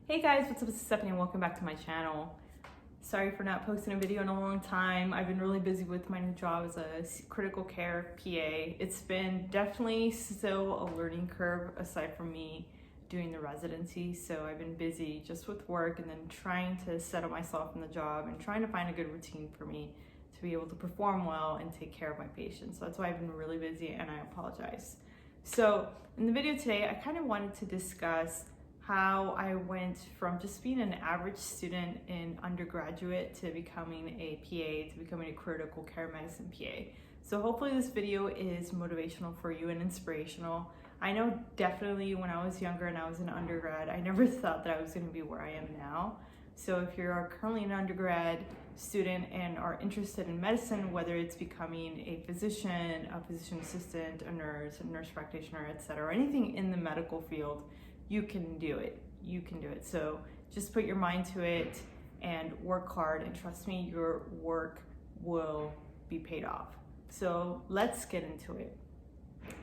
Hey guys, what's up? It's Stephanie and welcome back to my channel. Sorry for not posting a video in a long time. I've been really busy with my new job as a critical care PA. It's been definitely still a learning curve aside from me doing the residency. So I've been busy just with work and then trying to settle myself in the job and trying to find a good routine for me to be able to perform well and take care of my patients. So that's why I've been really busy and I apologize. So in the video today, I kind of wanted to discuss how I went from just being an average student in undergraduate to becoming a PA, to becoming a critical care medicine PA. So hopefully this video is motivational for you and inspirational. I know definitely when I was younger and I was an undergrad, I never thought that I was going to be where I am now. So if you're currently an undergrad student and are interested in medicine, whether it's becoming a physician assistant, a nurse practitioner, etc., or anything in the medical field, you can do it. You can do it. So just put your mind to it and work hard, and trust me, your work will be paid off. So let's get into it.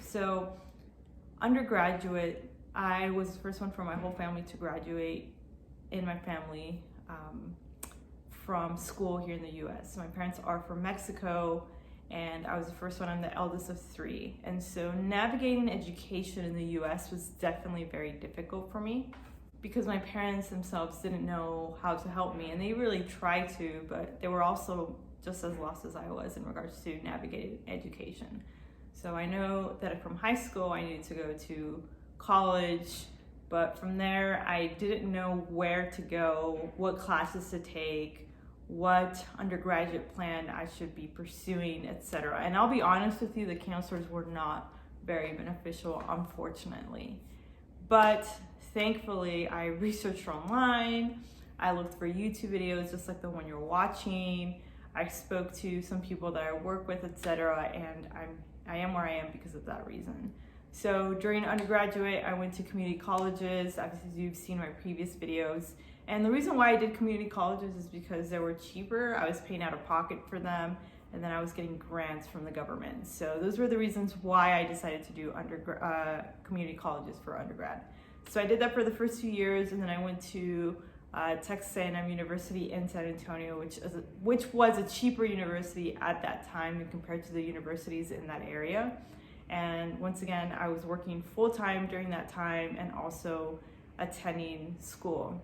So undergraduate, I was the first one from my whole family to graduate in my family from school here in the US. So my parents are from Mexico, and I was the first one. I'm the eldest of three. And so navigating education in the US was definitely very difficult for me because my parents themselves didn't know how to help me, and they really tried to, but they were also just as lost as I was in regards to navigating education. So I know that from high school I needed to go to college, but from there I didn't know where to go, what classes to take, what undergraduate plan I should be pursuing, etc. And I'll be honest with you, the counselors were not very beneficial, unfortunately. But thankfully, I researched online, I looked for YouTube videos just like the one you're watching, I spoke to some people that I work with, etc. And I am where I am because of that reason. So during undergraduate, I went to community colleges, obviously you've seen my previous videos. And the reason why I did community colleges is because they were cheaper. I was paying out of pocket for them, and then I was getting grants from the government. So those were the reasons why I decided to do community colleges for undergrad. So I did that for the first few years, and then I went to Texas A&M University in San Antonio, which was a cheaper university at that time compared to the universities in that area. And once again, I was working full-time during that time and also attending school.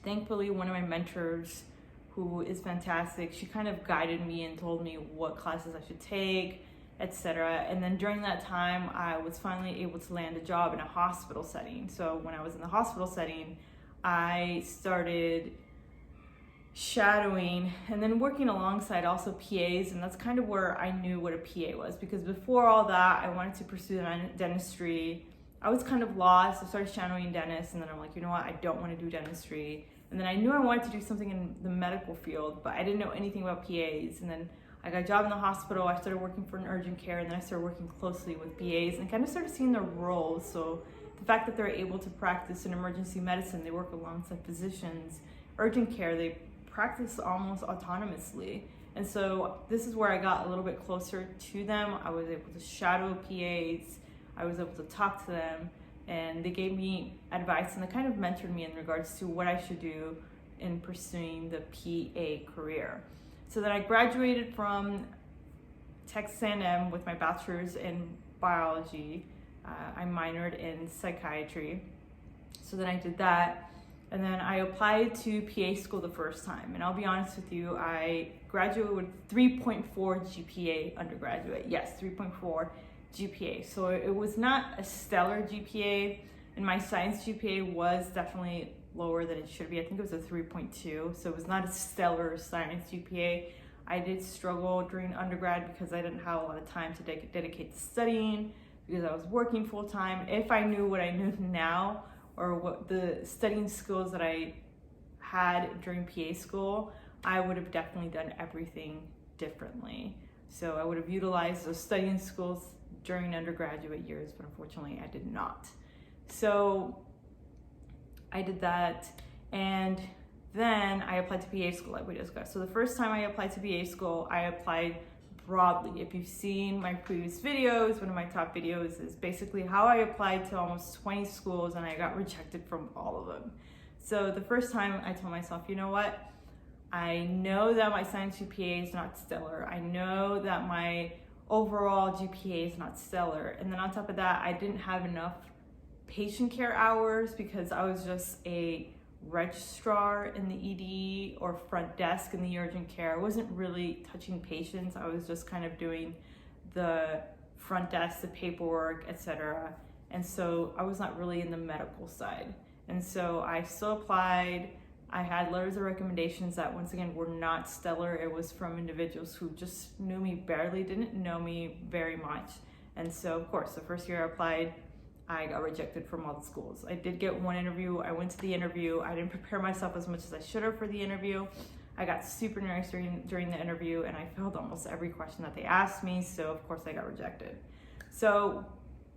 Thankfully, one of my mentors, who is fantastic, she kind of guided me and told me what classes I should take, etc. And then during that time, I was finally able to land a job in a hospital setting. So when I was in the hospital setting, I started shadowing and then working alongside also PAs, and that's kind of where I knew what a PA was, because before all that, I wanted to pursue dentistry. I was kind of lost. I started shadowing dentists, and then I'm like, you know what, I don't want to do dentistry. And then I knew I wanted to do something in the medical field, but I didn't know anything about PAs. And then I got a job in the hospital. I started working for an urgent care, and then I started working closely with PAs and kind of started seeing their roles. So the fact that they're able to practice in emergency medicine, they work alongside physicians. Urgent care, they practice almost autonomously. And so this is where I got a little bit closer to them. I was able to shadow PAs. I was able to talk to them, and they gave me advice and they kind of mentored me in regards to what I should do in pursuing the PA career. So then I graduated from Texas A&M with my bachelor's in biology. I minored in psychiatry. So then I did that, and then I applied to PA school the first time. And I'll be honest with you, I graduated with 3.4 GPA undergraduate. Yes, 3.4 GPA. So it was not a stellar GPA, and my science GPA was definitely lower than it should be. I think it was a 3.2, so it was not a stellar science GPA. I did struggle during undergrad because I didn't have a lot of time to dedicate to studying because I was working full-time. If I knew what I knew now, or what the studying skills that I had during PA school, I would have definitely done everything differently. So I would have utilized those studying skills during undergraduate years, but unfortunately I did not. So I did that, and then I applied to PA school like we discussed. So the first time I applied to PA school, I applied broadly. If you've seen my previous videos, one of my top videos is basically how I applied to almost 20 schools and I got rejected from all of them. So the first time I told myself, you know what? I know that my science GPA is not stellar. I know that my overall GPA is not stellar. And then on top of that, I didn't have enough patient care hours because I was just a registrar in the ED or front desk in the urgent care. I wasn't really touching patients. I was just kind of doing the front desk, the paperwork, etc. And so I was not really in the medical side. And so I still applied. I had letters of recommendations that once again were not stellar. It was from individuals who just knew me barely, didn't know me very much. And so of course, the first year I applied, I got rejected from all the schools. I did get one interview. I went to the interview. I didn't prepare myself as much as I should have for the interview. I got super nervous during the interview, and I failed almost every question that they asked me. So of course I got rejected. So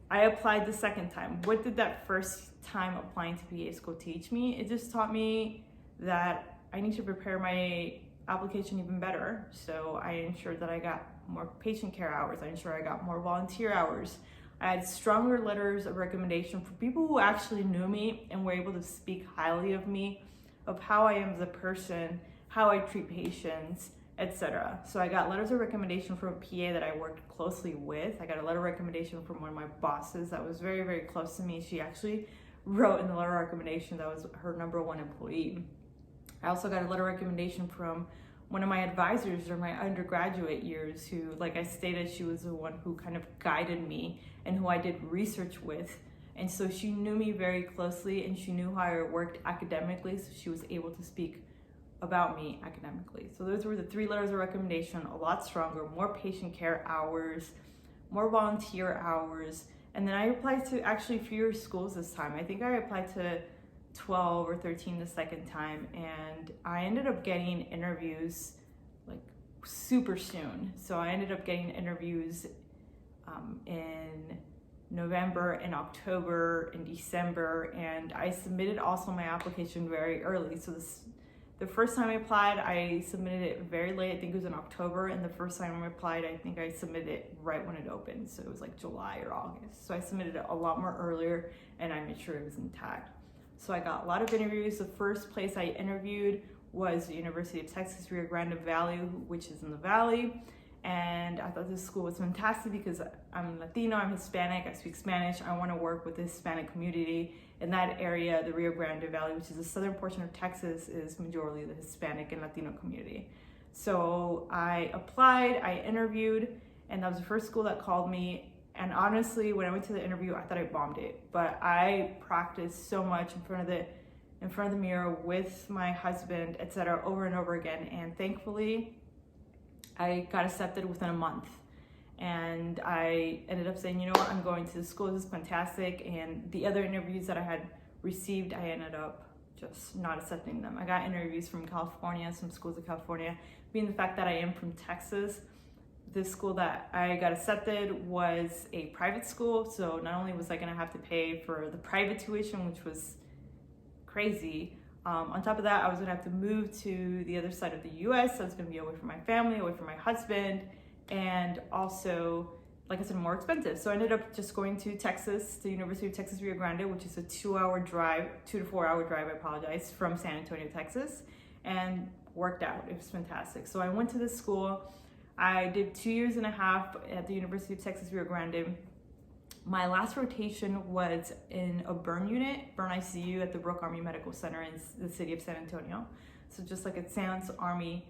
I applied the second time. What did that first time applying to PA school teach me? It just taught me that I need to prepare my application even better. So I ensured that I got more patient care hours. I ensured I got more volunteer hours. I had stronger letters of recommendation for people who actually knew me and were able to speak highly of me, of how I am as a person, how I treat patients, etc. So I got letters of recommendation from a PA that I worked closely with. I got a letter of recommendation from one of my bosses that was very, very close to me. She actually wrote in the letter of recommendation that was her #1 employee. I also got a letter of recommendation from one of my advisors during my undergraduate years who, like I stated, she was the one who kind of guided me and who I did research with. And so she knew me very closely and she knew how I worked academically, so she was able to speak about me academically. So those were the 3 letters of recommendation, a lot stronger, more patient care hours, more volunteer hours. And then I applied to actually fewer schools this time. I think I applied to 12 or 13 the second time, and I ended up getting interviews like super soon. So I ended up getting interviews in November and October and December, and I submitted also my application very early. So the first time I applied, I submitted it very late. I think it was in October, and the first time I applied, I think I submitted it right when it opened. So it was like July or August. So I submitted it a lot more earlier, and I made sure it was intact. So I got a lot of interviews. The first place I interviewed was the University of Texas, Rio Grande Valley, which is in the Valley. And I thought this school was fantastic because I'm Latino, I'm Hispanic, I speak Spanish. I want to work with the Hispanic community in that area. The Rio Grande Valley, which is the southern portion of Texas, is majority the Hispanic and Latino community. So I applied, I interviewed, and that was the first school that called me. And honestly, when I went to the interview, I thought I bombed it, but I practiced so much in front of the mirror with my husband, etc., over and over again. And thankfully, I got accepted within a month. And I ended up saying, you know what, I'm going to the school, this is fantastic. And the other interviews that I had received, I ended up just not accepting them. I got interviews from California, some schools in California. Being the fact that I am from Texas, this school that I got accepted was a private school. So not only was I gonna have to pay for the private tuition, which was crazy, on top of that, I was gonna have to move to the other side of the US. I was gonna be away from my family, away from my husband, and also, like I said, more expensive. So I ended up just going to Texas, the University of Texas, Rio Grande, which is a 2-hour drive, 2 to 4 hour drive, I apologize, from San Antonio, Texas, and worked out. It was fantastic. So I went to this school. I did 2.5 years at the University of Texas, Rio Grande. My last rotation was in a burn unit, burn ICU at the Brooke Army Medical Center in the city of San Antonio. So just like it sounds, Army,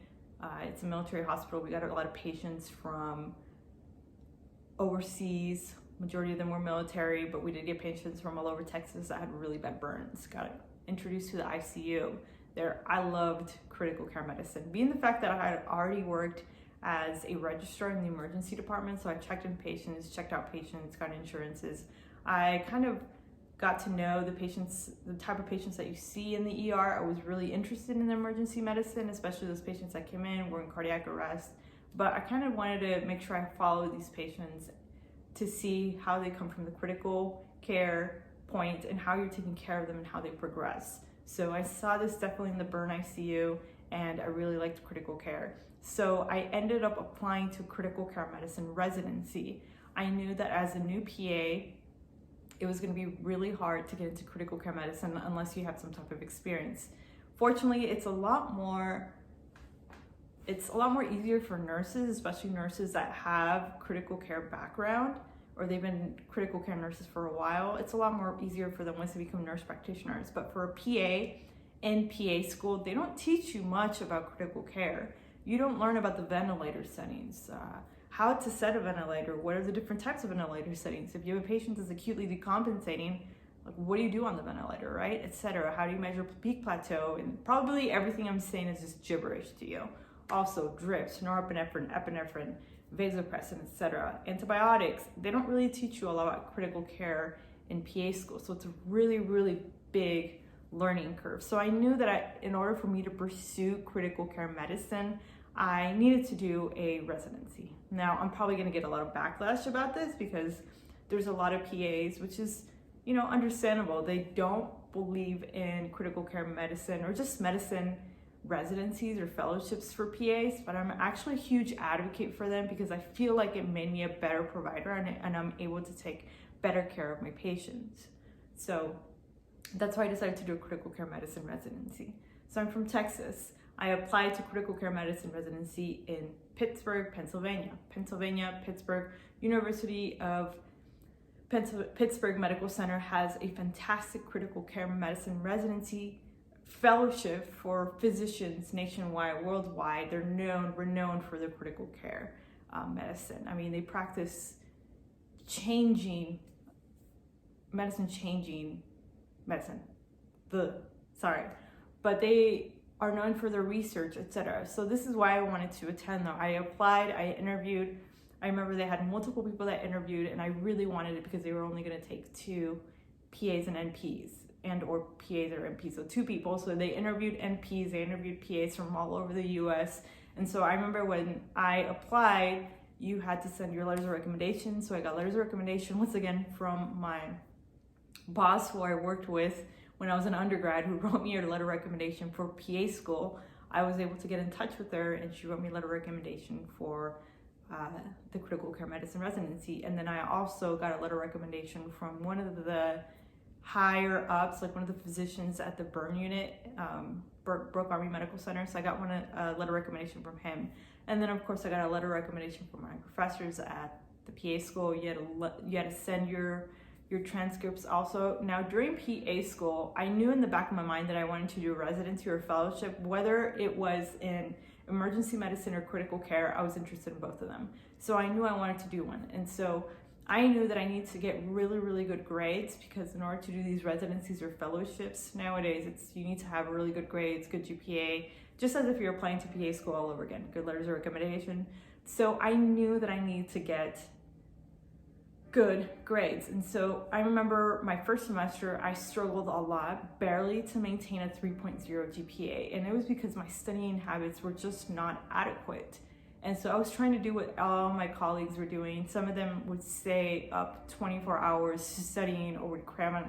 it's a military hospital. We got a lot of patients from overseas. Majority of them were military, but we did get patients from all over Texas that had really bad burns. Got introduced to the ICU. There, I loved critical care medicine. Being the fact that I had already worked as a registrar in the emergency department, so I checked in patients, checked out patients, got insurances. I kind of got to know the patients, the type of patients that you see in the ER. I was really interested in emergency medicine, especially those patients that came in, were in cardiac arrest. But I kind of wanted to make sure I followed these patients to see how they come from the critical care point and how you're taking care of them and how they progress. So I saw this definitely in the burn ICU, and I really liked critical care. So I ended up applying to critical care medicine residency. I knew that as a new PA it was going to be really hard to get into critical care medicine unless you have some type of experience. Fortunately, it's a lot more easier for nurses, especially nurses that have critical care background or they've been critical care nurses for a while. It's a lot more easier for them once they become nurse practitioners. But for a PA in PA school, they don't teach you much about critical care. You don't learn about the ventilator settings, how to set a ventilator, what are the different types of ventilator settings. If you have a patient that's acutely decompensating, like what do you do on the ventilator, right, etc. How do you measure peak plateau? And probably everything I'm saying is just gibberish to you. Also drips, norepinephrine, epinephrine, vasopressin, etc. Antibiotics, they don't really teach you a lot about critical care in PA school. So it's a really, really big learning curve. So I knew that in order for me to pursue critical care medicine, I needed to do a residency. Now, I'm probably going to get a lot of backlash about this because there's a lot of PAs, which is, understandable. They don't believe in critical care medicine or just medicine residencies or fellowships for PAs, but I'm actually a huge advocate for them because I feel like it made me a better provider and I'm able to take better care of my patients. So that's why I decided to do a critical care medicine residency. So I'm from Texas. I applied to critical care medicine residency in Pittsburgh, Pennsylvania. Pittsburgh, University of Pittsburgh Medical Center has a fantastic critical care medicine residency fellowship for physicians nationwide, worldwide. They're renowned for their critical care medicine. I mean, they practice changing medicine. But they are known for their research, etc. So this is why I wanted to attend though. I applied, I interviewed. I remember they had multiple people that interviewed and I really wanted it because they were only gonna take 2 PAs and NPs or PAs or NPs, so 2 people. So they interviewed NPs, they interviewed PAs from all over the US. And so I remember when I applied, you had to send your letters of recommendation. So I got letters of recommendation once again from my boss who I worked with when I was an undergrad, who wrote me a letter of recommendation for PA school. I was able to get in touch with her and she wrote me a letter of recommendation for the critical care medicine residency. And then I also got a letter of recommendation from one of the higher ups, like one of the physicians at the burn unit, Brooke Army Medical Center. So I got a letter of recommendation from him. And then of course I got a letter of recommendation from my professors at the PA school. You had to send your transcripts also. Now during PA school, I knew in the back of my mind that I wanted to do a residency or a fellowship, whether it was in emergency medicine or critical care. I was interested in both of them. So I knew I wanted to do one. And so I knew that I need to get really, really good grades because in order to do these residencies or fellowships nowadays, you need to have really good grades, good GPA, just as if you're applying to PA school all over again, good letters of recommendation. So I knew that I needed to get good grades. And so I remember my first semester, I struggled a lot, barely to maintain a 3.0 GPA. And it was because my studying habits were just not adequate. And so I was trying to do what all my colleagues were doing. Some of them would stay up 24 hours studying or would cram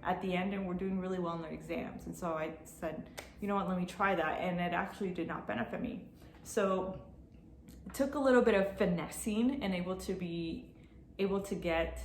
at the end and were doing really well in their exams. And so I said, you know what, let me try that. And it actually did not benefit me. So it took a little bit of finessing and able to get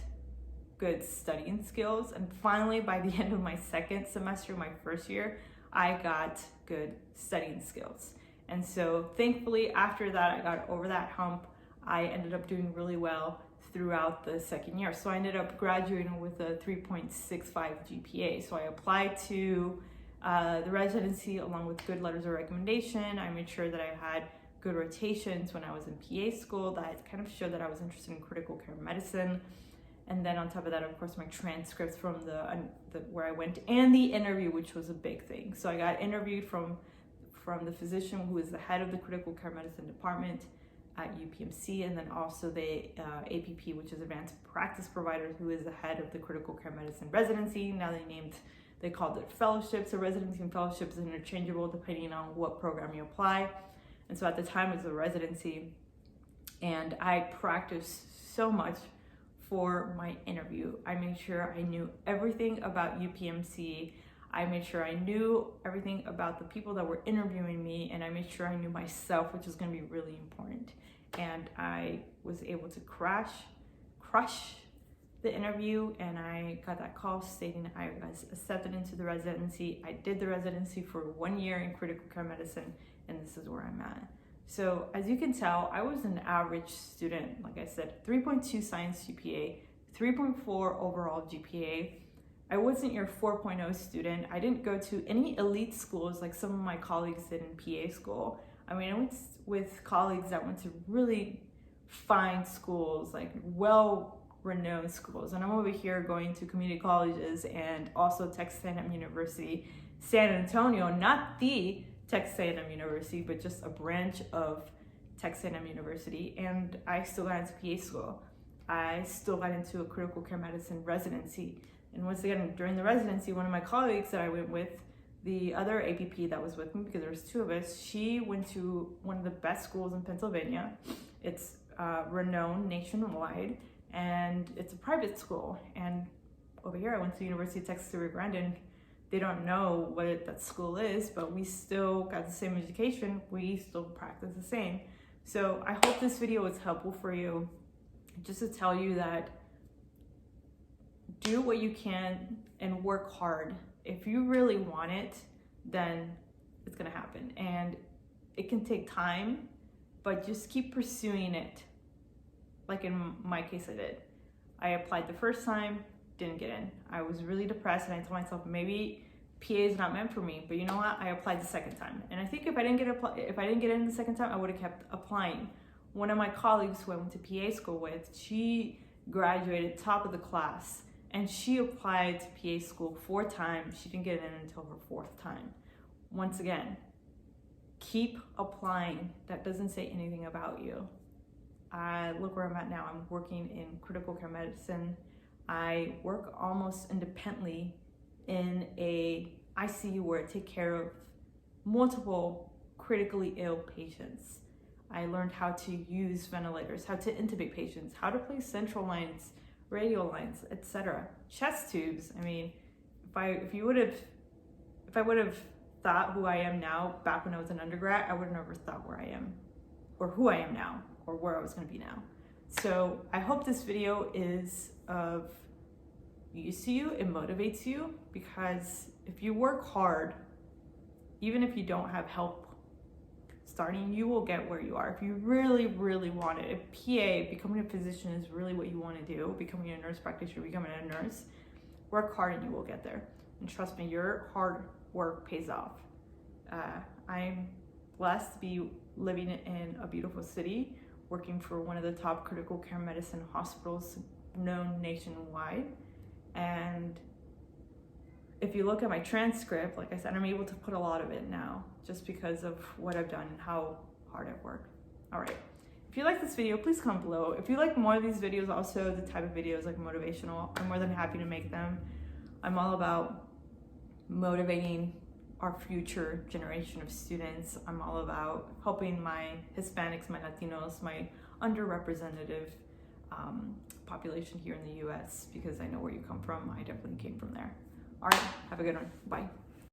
good studying skills. And finally, by the end of my second semester, my first year, I got good studying skills. And so thankfully, after that, I got over that hump. I ended up doing really well throughout the second year. So I ended up graduating with a 3.65 GPA. So I applied to the residency along with good letters of recommendation. I made sure that I had good rotations when I was in PA school that kind of showed that I was interested in critical care medicine. And then on top of that, of course, my transcripts from the where I went and the interview, which was a big thing. So I got interviewed from the physician who is the head of the critical care medicine department at UPMC, and then also the APP, which is Advanced Practice Provider, who is the head of the critical care medicine residency. Now they called it fellowships. So residency and fellowships is interchangeable depending on what program you apply. And so at the time it was a residency, and I practiced so much for my interview. I made sure I knew everything about UPMC. I made sure I knew everything about the people that were interviewing me, and I made sure I knew myself, which is going to be really important. And I was able to crush the interview and I got that call stating I was accepted into the residency. I did the residency for 1 year in critical care medicine, and this is where I'm at. So as you can tell, I was an average student. Like I said, 3.2 science GPA, 3.4 overall GPA. I wasn't your 4.0 student. I didn't go to any elite schools like some of my colleagues did in PA school. I mean, I went with colleagues that went to really fine schools, like well-renowned schools. And I'm over here going to community colleges and also Texas A&M University, San Antonio, not the Texas A&M University, but just a branch of Texas A&M University. And I still got into PA school. I still got into a critical care medicine residency. And once again, during the residency, one of my colleagues that I went with, the other APP that was with me, because there was 2 of us, she went to one of the best schools in Pennsylvania. It's renowned nationwide, and it's a private school. And over here, I went to the University of Texas Rio Grande, and they don't know what that school is, but we still got the same education. We still practice the same. So I hope this video was helpful for you, just to tell you that do what you can and work hard. If you really want it, then it's gonna happen. And it can take time, but just keep pursuing it. Like in my case, I did. I applied the first time, didn't get in. I was really depressed, and I told myself maybe PA is not meant for me. But you know what? I applied the second time, and I think if I didn't get in the second time, I would have kept applying. One of my colleagues who I went to PA school with, she graduated top of the class, and she applied to PA school 4 times. She didn't get in until her 4th time. Once again, keep applying. That doesn't say anything about you. Look where I'm at now. I'm working in critical care medicine. I work almost independently in a ICU where I take care of multiple critically ill patients. I learned how to use ventilators, how to intubate patients, how to place central lines, radial lines, etc. Chest tubes. I mean, if I would have thought who I am now back when I was an undergrad, I would have never thought where I am, or who I am now, or where I was going to be now. So I hope this video is of use to you, it motivates you, because if you work hard, even if you don't have help starting, you will get where you are. If you really, really want it, if PA, becoming a physician is really what you want to do, becoming a nurse practitioner, becoming a nurse, work hard and you will get there. And trust me, your hard work pays off. I'm blessed to be living in a beautiful city, working for one of the top critical care medicine hospitals known nationwide. And if you look at my transcript, like I said, I'm able to put a lot of it now just because of what I've done and how hard I've worked. All right. If you like this video, please comment below. If you like more of these videos, also the type of videos like motivational, I'm more than happy to make them. I'm all about motivating our future generation of students. I'm all about helping my Hispanics, my Latinos, my underrepresented population here in the US, because I know where you come from. I definitely came from there. All right, have a good one. Bye.